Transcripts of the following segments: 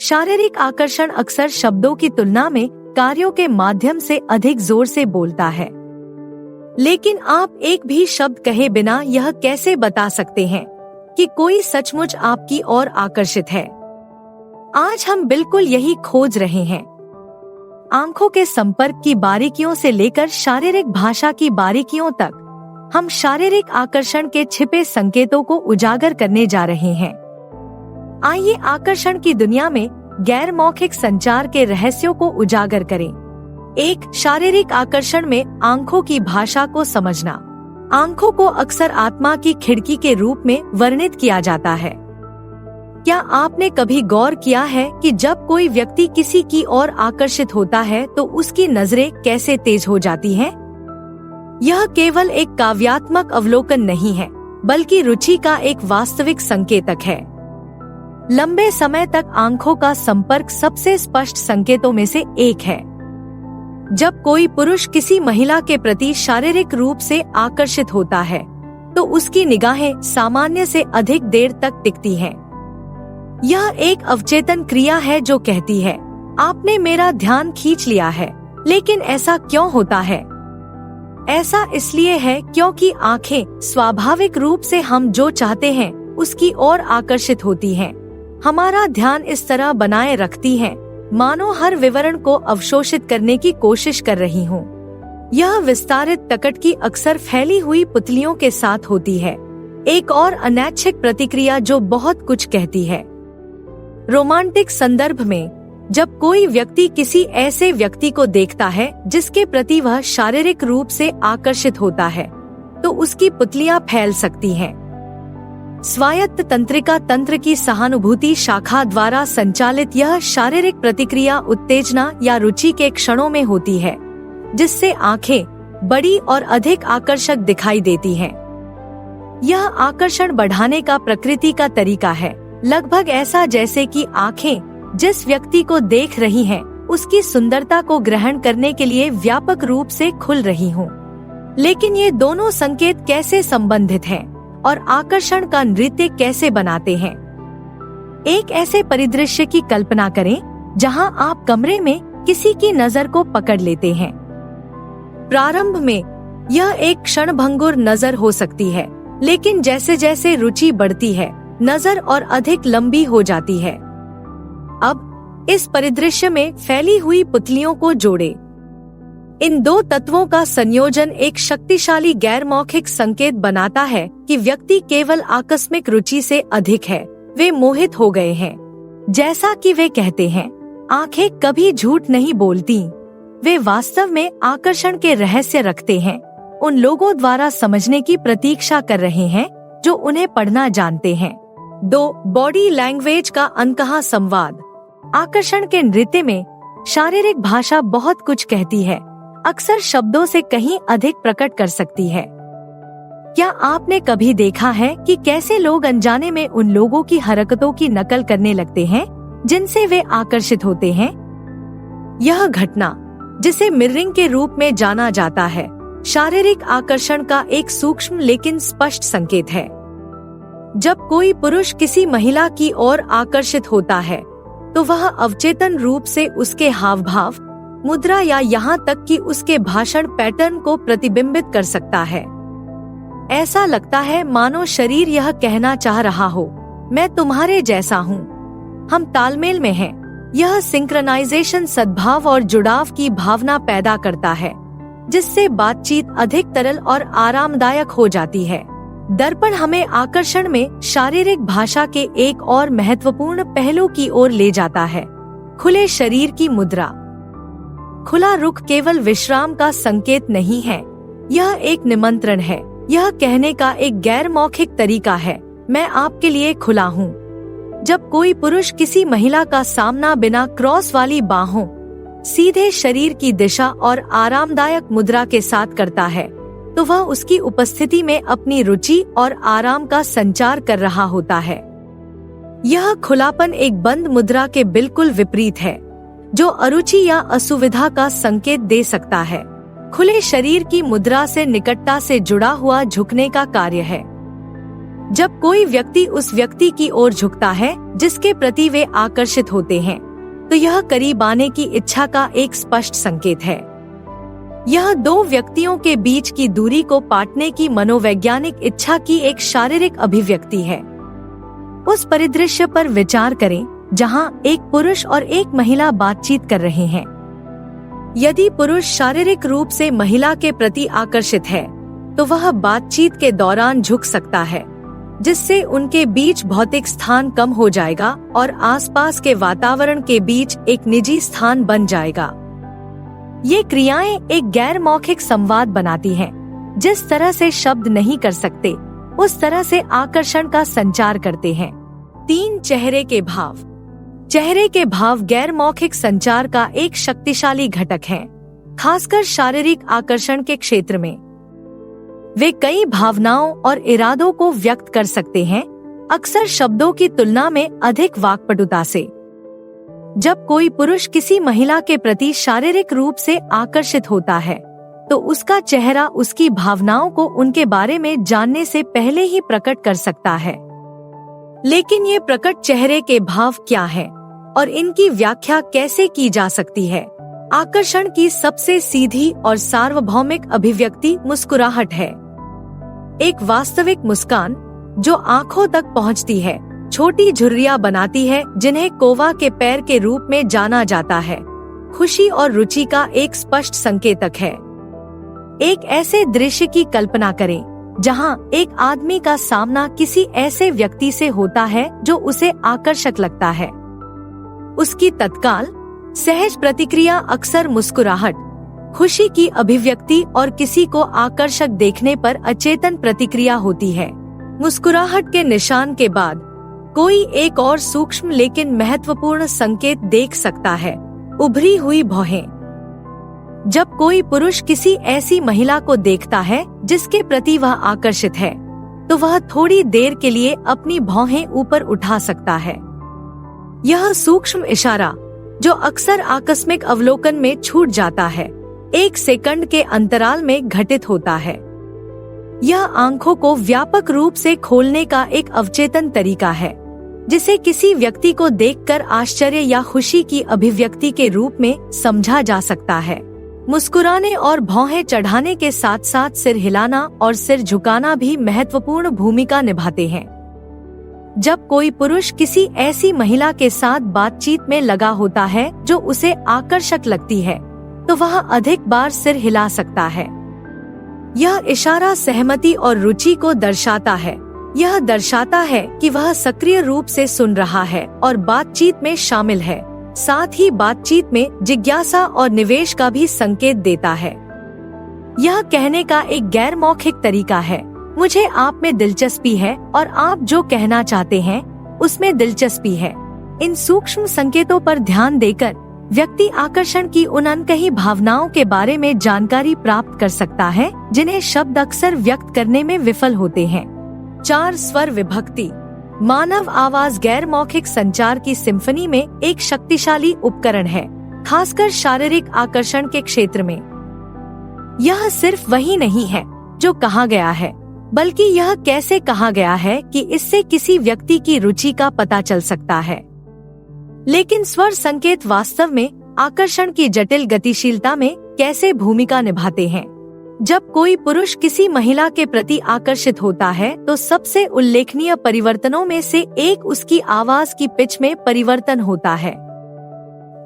शारीरिक आकर्षण अक्सर शब्दों की तुलना में कार्यों के माध्यम से अधिक जोर से बोलता है। लेकिन आप एक भी शब्द कहे बिना यह कैसे बता सकते हैं कि कोई सचमुच आपकी ओर आकर्षित है? आज हम बिल्कुल यही खोज रहे हैं। आंखों के संपर्क की बारीकियों से लेकर शारीरिक भाषा की बारीकियों तक हम शारीरिक आकर्षण के छिपे संकेतों को उजागर करने जा रहे हैं। आइए आकर्षण की दुनिया में गैर मौखिक संचार के रहस्यों को उजागर करें। 1. शारीरिक आकर्षण में आंखों की भाषा को समझना। आंखों को अक्सर आत्मा की खिड़की के रूप में वर्णित किया जाता है। क्या आपने कभी गौर किया है कि जब कोई व्यक्ति किसी की ओर आकर्षित होता है तो उसकी नजरें कैसे तेज हो जाती हैं? यह केवल एक काव्यात्मक अवलोकन नहीं है, बल्कि रुचि का एक वास्तविक संकेतक है। लंबे समय तक आंखों का संपर्क सबसे स्पष्ट संकेतों में से एक है। जब कोई पुरुष किसी महिला के प्रति शारीरिक रूप से आकर्षित होता है, तो उसकी निगाहें सामान्य से अधिक देर तक टिकती हैं। यह एक अवचेतन क्रिया है जो कहती है, आपने मेरा ध्यान खींच लिया है। लेकिन ऐसा क्यों होता है? ऐसा इसलिए है क्योंकि आंखें स्वाभाविक रूप से हम जो चाहते हैं उसकी ओर आकर्षित होती हैं। हमारा ध्यान इस तरह बनाए रखती हैं, मानो हर विवरण को अवशोषित करने की कोशिश कर रही हूँ। यह विस्तारित प्रकट की अक्सर फैली हुई पुतलियों के साथ होती है। एक और अनैच्छिक प्रतिक्रिया जो बहुत कुछ कहती है। रोमांटिक संदर्भ में जब कोई व्यक्ति किसी ऐसे व्यक्ति को देखता है जिसके प्रति वह शारीरिक रूप से आकर्षित होता है, तो उसकी पुतलियां फैल सकती हैं। स्वायत्त तंत्रिका तंत्र की सहानुभूति शाखा द्वारा संचालित यह शारीरिक प्रतिक्रिया उत्तेजना या रुचि के क्षणों में होती है, जिससे आंखें बड़ी और अधिक आकर्षक दिखाई देती हैं। यह आकर्षण बढ़ाने का प्रकृति का तरीका है, लगभग ऐसा जैसे कि आंखें जिस व्यक्ति को देख रही हैं, उसकी सुंदरता को ग्रहण करने के लिए व्यापक रूप से खुल रही हों। लेकिन ये दोनों संकेत कैसे संबंधित हैं और आकर्षण का नृत्य कैसे बनाते हैं? एक ऐसे परिदृश्य की कल्पना करें जहां आप कमरे में किसी की नजर को पकड़ लेते हैं। प्रारंभ में यह एक क्षणभंगुर नजर हो सकती है, लेकिन जैसे जैसे रुचि बढ़ती है, नजर और अधिक लंबी हो जाती है। अब इस परिदृश्य में फैली हुई पुतलियों को जोड़ें। इन दो तत्वों का संयोजन एक शक्तिशाली गैर मौखिक संकेत बनाता है कि व्यक्ति केवल आकस्मिक रुचि से अधिक है, वे मोहित हो गए हैं। जैसा कि वे कहते हैं, आंखें कभी झूठ नहीं बोलती। वे वास्तव में आकर्षण के रहस्य रखते हैं, उन लोगों द्वारा समझने की प्रतीक्षा कर रहे हैं जो उन्हें पढ़ना जानते हैं। 2. बॉडी लैंग्वेज का अनकहा संवाद। आकर्षण के नृत्य में शारीरिक भाषा बहुत कुछ कहती है, अक्सर शब्दों से कहीं अधिक प्रकट कर सकती है। क्या आपने कभी देखा है कि कैसे लोग अनजाने में उन लोगों की हरकतों की नकल करने लगते हैं जिनसे वे आकर्षित होते हैं? यह घटना, जिसे मिररिंग के रूप में जाना जाता है, शारीरिक आकर्षण का एक सूक्ष्म लेकिन स्पष्ट संकेत है। जब कोई पुरुष किसी महिला की ओर आकर्षित होता है, तो वह अवचेतन रूप से उसके हाव भाव, मुद्रा या यहाँ तक कि उसके भाषण पैटर्न को प्रतिबिंबित कर सकता है। ऐसा लगता है मानो शरीर यह कहना चाह रहा हो, मैं तुम्हारे जैसा हूँ, हम तालमेल में हैं। यह सिंक्रोनाइजेशन सद्भाव और जुड़ाव की भावना पैदा करता है, जिससे बातचीत अधिक तरल और आरामदायक हो जाती है। दर्पण हमें आकर्षण में शारीरिक भाषा के एक और महत्वपूर्ण पहलू की ओर ले जाता है, खुले शरीर की मुद्रा। खुला रुख केवल विश्राम का संकेत नहीं है, यह एक निमंत्रण है। यह कहने का एक गैर मौखिक तरीका है, मैं आपके लिए खुला हूँ। जब कोई पुरुष किसी महिला का सामना बिना क्रॉस वाली बाहों, सीधे शरीर की दिशा और आरामदायक मुद्रा के साथ करता है, तो वह उसकी उपस्थिति में अपनी रुचि और आराम का संचार कर रहा होता है। यह खुलापन एक बंद मुद्रा के बिल्कुल विपरीत है, जो अरुचि या असुविधा का संकेत दे सकता है। खुले शरीर की मुद्रा से निकटता से जुड़ा हुआ झुकने का कार्य है। जब कोई व्यक्ति उस व्यक्ति की ओर झुकता है जिसके प्रति वे आकर्षित होते हैं, तो यह करीब आने की इच्छा का एक स्पष्ट संकेत है। यह दो व्यक्तियों के बीच की दूरी को पाटने की मनोवैज्ञानिक इच्छा की एक शारीरिक अभिव्यक्ति है। उस परिदृश्य पर विचार करें जहां एक पुरुष और एक महिला बातचीत कर रहे हैं। यदि पुरुष शारीरिक रूप से महिला के प्रति आकर्षित है, तो वह बातचीत के दौरान झुक सकता है, जिससे उनके बीच भौतिक स्थान कम हो जाएगा और आसपास के वातावरण के बीच एक निजी स्थान बन जाएगा। ये क्रियाएं एक गैर मौखिक संवाद बनाती हैं, जिस तरह से शब्द नहीं कर सकते, उस तरह से आकर्षण का संचार करते हैं। 3 चेहरे के भाव। चेहरे के भाव गैर मौखिक संचार का एक शक्तिशाली घटक हैं, खासकर शारीरिक आकर्षण के क्षेत्र में। वे कई भावनाओं और इरादों को व्यक्त कर सकते हैं, अक्सर शब्दों की तुलना में अधिक वाक्पटुता से। जब कोई पुरुष किसी महिला के प्रति शारीरिक रूप से आकर्षित होता है, तो उसका चेहरा उसकी भावनाओं को उनके बारे में जानने से पहले ही प्रकट कर सकता है। लेकिन ये प्रकट चेहरे के भाव क्या हैं और इनकी व्याख्या कैसे की जा सकती है? आकर्षण की सबसे सीधी और सार्वभौमिक अभिव्यक्ति मुस्कुराहट है। एक वास्तविक मुस्कान जो आंखों तक पहुंचती है, छोटी झुर्रियां बनाती है जिन्हें कौवा के पैर के रूप में जाना जाता है, खुशी और रुचि का एक स्पष्ट संकेतक है। एक ऐसे दृश्य की कल्पना करें जहां एक आदमी का सामना किसी ऐसे व्यक्ति से होता है जो उसे आकर्षक लगता है। उसकी तत्काल सहज प्रतिक्रिया अक्सर मुस्कुराहट, खुशी की अभिव्यक्ति और किसी को आकर्षक देखने पर अचेतन प्रतिक्रिया होती है। मुस्कुराहट के निशान के बाद कोई एक और सूक्ष्म लेकिन महत्वपूर्ण संकेत देख सकता है, उभरी हुई भौहें। जब कोई पुरुष किसी ऐसी महिला को देखता है जिसके प्रति वह आकर्षित है, तो वह थोड़ी देर के लिए अपनी भौहें ऊपर उठा सकता है। यह सूक्ष्म इशारा, जो अक्सर आकस्मिक अवलोकन में छूट जाता है, 1 सेकंड के अंतराल में घटित होता है। यह आंखों को व्यापक रूप से खोलने का एक अवचेतन तरीका है, जिसे किसी व्यक्ति को देखकर आश्चर्य या खुशी की अभिव्यक्ति के रूप में समझा जा सकता है। मुस्कुराने और भौहें चढ़ाने के साथ साथ सिर हिलाना और सिर झुकाना भी महत्वपूर्ण भूमिका निभाते हैं। जब कोई पुरुष किसी ऐसी महिला के साथ बातचीत में लगा होता है जो उसे आकर्षक लगती है, तो वह अधिक बार सिर हिला सकता है। यह इशारा सहमति और रुचि को दर्शाता है। यह दर्शाता है कि वह सक्रिय रूप से सुन रहा है और बातचीत में शामिल है। साथ ही बातचीत में जिज्ञासा और निवेश का भी संकेत देता है। यह कहने का एक गैर मौखिक तरीका है, मुझे आप में दिलचस्पी है और आप जो कहना चाहते हैं उसमें दिलचस्पी है। इन सूक्ष्म संकेतों पर ध्यान देकर व्यक्ति आकर्षण की उन अनकही भावनाओं के बारे में जानकारी प्राप्त कर सकता है जिन्हें शब्द अक्सर व्यक्त करने में विफल होते हैं। 4 स्वर विभक्ति। मानव आवाज गैर मौखिक संचार की सिम्फनी में एक शक्तिशाली उपकरण है, खासकर शारीरिक आकर्षण के क्षेत्र में। यह सिर्फ वही नहीं है जो कहा गया है, बल्कि यह कैसे कहा गया है कि इससे किसी व्यक्ति की रुचि का पता चल सकता है। लेकिन स्वर संकेत वास्तव में आकर्षण की जटिल गतिशीलता में कैसे भूमिका निभाते हैं? जब कोई पुरुष किसी महिला के प्रति आकर्षित होता है, तो सबसे उल्लेखनीय परिवर्तनों में से एक उसकी आवाज की पिच में परिवर्तन होता है।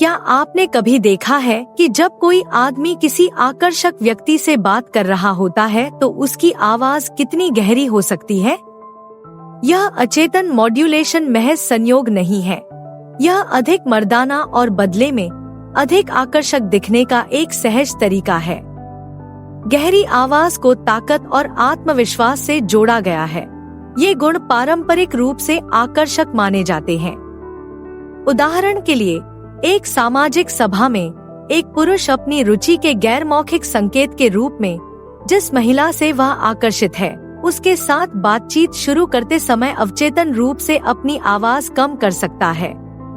क्या आपने कभी देखा है कि जब कोई आदमी किसी आकर्षक व्यक्ति से बात कर रहा होता है तो उसकी आवाज कितनी गहरी हो सकती है? यह अचेतन मॉड्यूलेशन महज संयोग नहीं है, यह अधिक मर्दाना और बदले में अधिक आकर्षक दिखने का एक सहज तरीका है। गहरी आवाज को ताकत और आत्मविश्वास से जोड़ा गया है। ये गुण पारंपरिक रूप से आकर्षक माने जाते हैं। उदाहरण के लिए, एक सामाजिक सभा में एक पुरुष अपनी रुचि के गैर मौखिक संकेत के रूप में जिस महिला से वह आकर्षित है, उसके साथ बातचीत शुरू करते समय अवचेतन रूप से अपनी आवाज कम कर सकता है।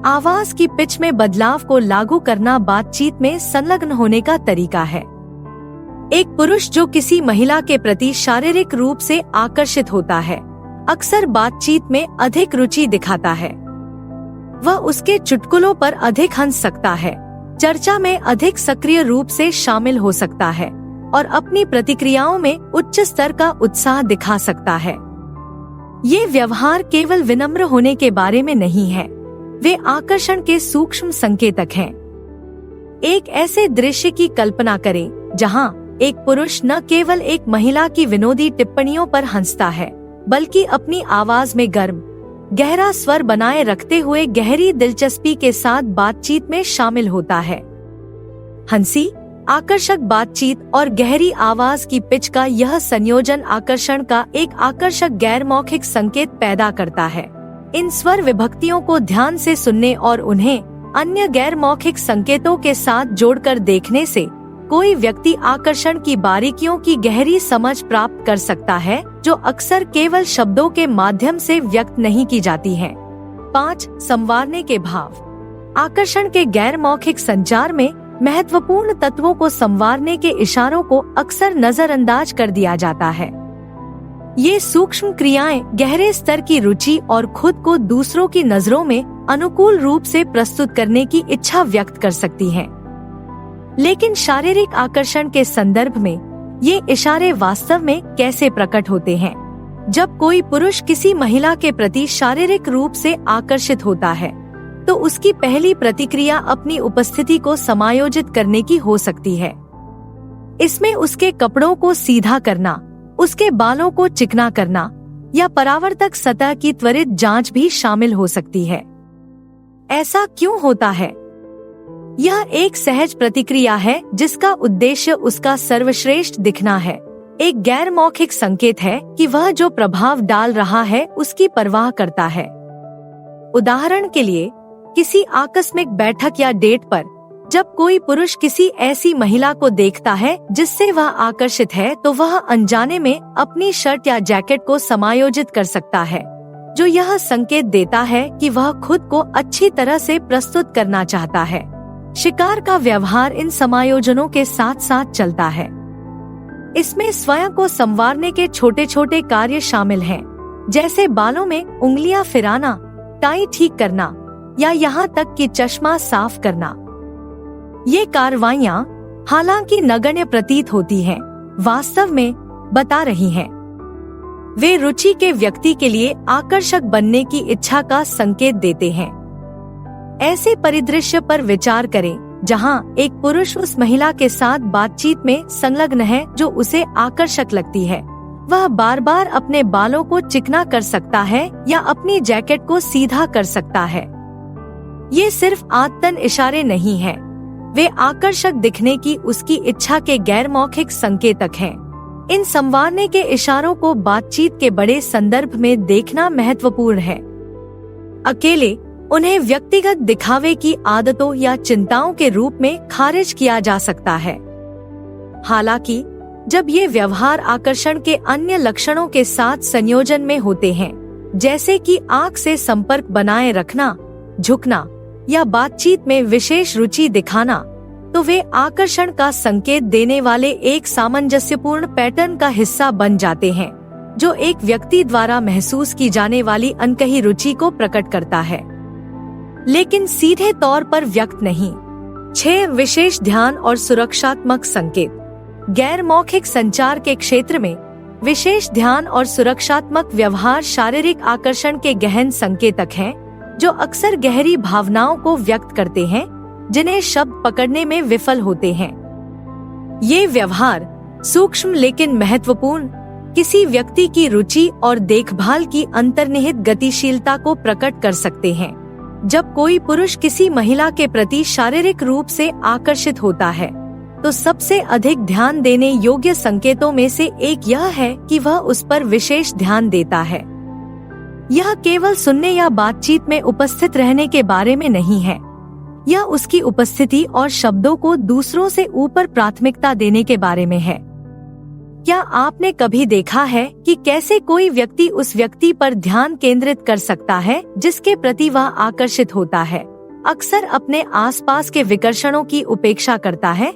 आवाज की पिच में बदलाव को लागू करना बातचीत में संलग्न होने का तरीका है। एक पुरुष जो किसी महिला के प्रति शारीरिक रूप से आकर्षित होता है, अक्सर बातचीत में अधिक रुचि दिखाता है। वह उसके चुटकुलों पर अधिक हंस सकता है, चर्चा में अधिक सक्रिय रूप से शामिल हो सकता है और अपनी प्रतिक्रियाओं में उच्च स्तर का उत्साह दिखा सकता है। ये व्यवहार केवल विनम्र होने के बारे में नहीं है, वे आकर्षण के सूक्ष्म संकेतक हैं। एक ऐसे दृश्य की कल्पना करें जहां एक पुरुष न केवल एक महिला की विनोदी टिप्पणियों पर हंसता है, बल्कि अपनी आवाज में गर्म, गहरा स्वर बनाए रखते हुए गहरी दिलचस्पी के साथ बातचीत में शामिल होता है। हंसी, आकर्षक बातचीत और गहरी आवाज की पिच का यह संयोजन आकर्षण का एक आकर्षक गैर मौखिक संकेत पैदा करता है। इन स्वर विभक्तियों को ध्यान से सुनने और उन्हें अन्य गैर मौखिक संकेतों के साथ जोड़कर देखने से कोई व्यक्ति आकर्षण की बारीकियों की गहरी समझ प्राप्त कर सकता है, जो अक्सर केवल शब्दों के माध्यम से व्यक्त नहीं की जाती हैं। 5. संवारने के भाव। आकर्षण के गैर मौखिक संचार में महत्वपूर्ण तत्वों को संवारने के इशारों को अक्सर नजरअंदाज कर दिया जाता है। ये सूक्ष्म क्रियाएं गहरे स्तर की रुचि और खुद को दूसरों की नजरों में अनुकूल रूप से प्रस्तुत करने की इच्छा व्यक्त कर सकती हैं। लेकिन शारीरिक आकर्षण के संदर्भ में ये इशारे वास्तव में कैसे प्रकट होते हैं? जब कोई पुरुष किसी महिला के प्रति शारीरिक रूप से आकर्षित होता है, तो उसकी पहली प्रतिक्रिया अपनी उपस्थिति को समायोजित करने की हो सकती है। इसमें उसके कपड़ों को सीधा करना, उसके बालों को चिकना करना या परावर्तक सतह की त्वरित जांच भी शामिल हो सकती है। ऐसा क्यों होता है? यह एक सहज प्रतिक्रिया है जिसका उद्देश्य उसका सर्वश्रेष्ठ दिखना है। एक गैर मौखिक संकेत है कि वह जो प्रभाव डाल रहा है उसकी परवाह करता है। उदाहरण के लिए, किसी आकस्मिक बैठक या डेट पर जब कोई पुरुष किसी ऐसी महिला को देखता है जिससे वह आकर्षित है, तो वह अनजाने में अपनी शर्ट या जैकेट को समायोजित कर सकता है, जो यह संकेत देता है कि वह खुद को अच्छी तरह से प्रस्तुत करना चाहता है। शिकार का व्यवहार इन समायोजनों के साथ साथ चलता है। इसमें स्वयं को संवारने के छोटे छोटे कार्य शामिल हैं, जैसे बालों में उंगलियां फिराना, टाई ठीक करना या यहाँ तक कि चश्मा साफ करना। ये कार्रवाइयाँ, हालांकि नगण्य प्रतीत होती हैं, वास्तव में बता रही हैं। वे रुचि के व्यक्ति के लिए आकर्षक बनने की इच्छा का संकेत देते हैं। ऐसे परिदृश्य पर विचार करें जहां एक पुरुष उस महिला के साथ बातचीत में संलग्न है जो उसे आकर्षक लगती है। वह बार बार अपने बालों को चिकना कर सकता है या अपनी जैकेट को सीधा कर सकता है। ये सिर्फ आदतन इशारे नहीं हैं, वे आकर्षक दिखने की उसकी इच्छा के गैर मौखिक संकेतक हैं। इन संवारने के इशारों को बातचीत के बड़े संदर्भ में देखना महत्वपूर्ण है। अकेले उन्हें व्यक्तिगत दिखावे की आदतों या चिंताओं के रूप में खारिज किया जा सकता है। हालांकि जब ये व्यवहार आकर्षण के अन्य लक्षणों के साथ संयोजन में होते हैं, जैसे कि आंख से संपर्क बनाए रखना, झुकना या बातचीत में विशेष रुचि दिखाना, तो वे आकर्षण का संकेत देने वाले एक सामंजस्यपूर्ण पैटर्न का हिस्सा बन जाते हैं, जो एक व्यक्ति द्वारा महसूस की जाने वाली अनकही रुचि को प्रकट करता है, लेकिन सीधे तौर पर व्यक्त नहीं। 6 विशेष ध्यान और सुरक्षात्मक संकेत। गैर मौखिक संचार के क्षेत्र में विशेष ध्यान और सुरक्षात्मक व्यवहार शारीरिक आकर्षण के गहन संकेतक हैं, जो अक्सर गहरी भावनाओं को व्यक्त करते हैं जिन्हें शब्द पकड़ने में विफल होते हैं। ये व्यवहार सूक्ष्म लेकिन महत्वपूर्ण, किसी व्यक्ति की रुचि और देखभाल की अंतर्निहित गतिशीलता को प्रकट कर सकते हैं। जब कोई पुरुष किसी महिला के प्रति शारीरिक रूप से आकर्षित होता है, तो सबसे अधिक ध्यान देने योग्य संकेतों में से एक यह है कि वह उस पर विशेष ध्यान देता है। यह केवल सुनने या बातचीत में उपस्थित रहने के बारे में नहीं है, यह उसकी उपस्थिति और शब्दों को दूसरों से ऊपर प्राथमिकता देने के बारे में है। क्या आपने कभी देखा है कि कैसे कोई व्यक्ति उस व्यक्ति पर ध्यान केंद्रित कर सकता है जिसके प्रति वह आकर्षित होता है, अक्सर अपने आसपास के विकर्षणों की उपेक्षा करता है?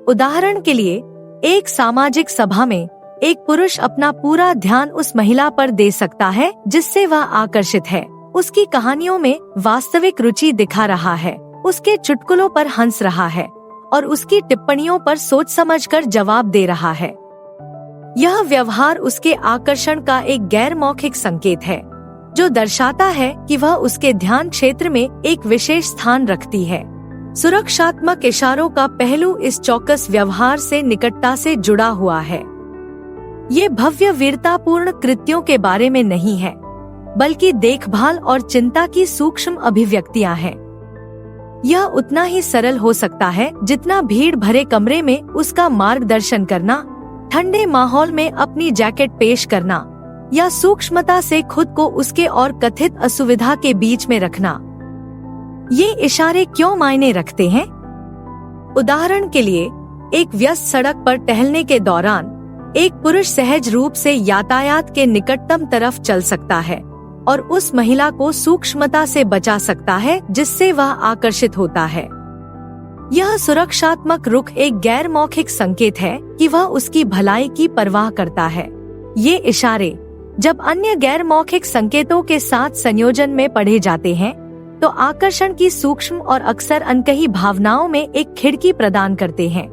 उदाहरण के लिए, एक सामाजिक सभा में एक पुरुष अपना पूरा ध्यान उस महिला पर दे सकता है जिससे वह आकर्षित है, उसकी कहानियों में वास्तविक रुचि दिखा रहा है, उसके चुटकुलों पर हंस रहा है और उसकी टिप्पणियों पर सोच समझकर जवाब दे रहा है। यह व्यवहार उसके आकर्षण का एक गैर मौखिक संकेत है, जो दर्शाता है कि वह उसके ध्यान क्षेत्र में एक विशेष स्थान रखती है। सुरक्षात्मक इशारों का पहलू इस चौकस व्यवहार से निकटता से जुड़ा हुआ है। ये भव्य वीरतापूर्ण कृत्यों के बारे में नहीं है, बल्कि देखभाल और चिंता की सूक्ष्म अभिव्यक्तियां हैं। यह उतना ही सरल हो सकता है जितना भीड़ भरे कमरे में उसका मार्गदर्शन करना, ठंडे माहौल में अपनी जैकेट पेश करना या सूक्ष्मता से खुद को उसके और कथित असुविधा के बीच में रखना। ये इशारे क्यों मायने रखते हैं? उदाहरण के लिए, एक व्यस्त सड़क पर टहलने के दौरान एक पुरुष सहज रूप से यातायात के निकटतम तरफ चल सकता है और उस महिला को सूक्ष्मता से बचा सकता है जिससे वह आकर्षित होता है। यह सुरक्षात्मक रुख एक गैर मौखिक संकेत है कि वह उसकी भलाई की परवाह करता है। ये इशारे जब अन्य गैर मौखिक संकेतों के साथ संयोजन में पढ़े जाते हैं तो आकर्षण की सूक्ष्म और अक्सर अनकही भावनाओं में एक खिड़की प्रदान करते हैं।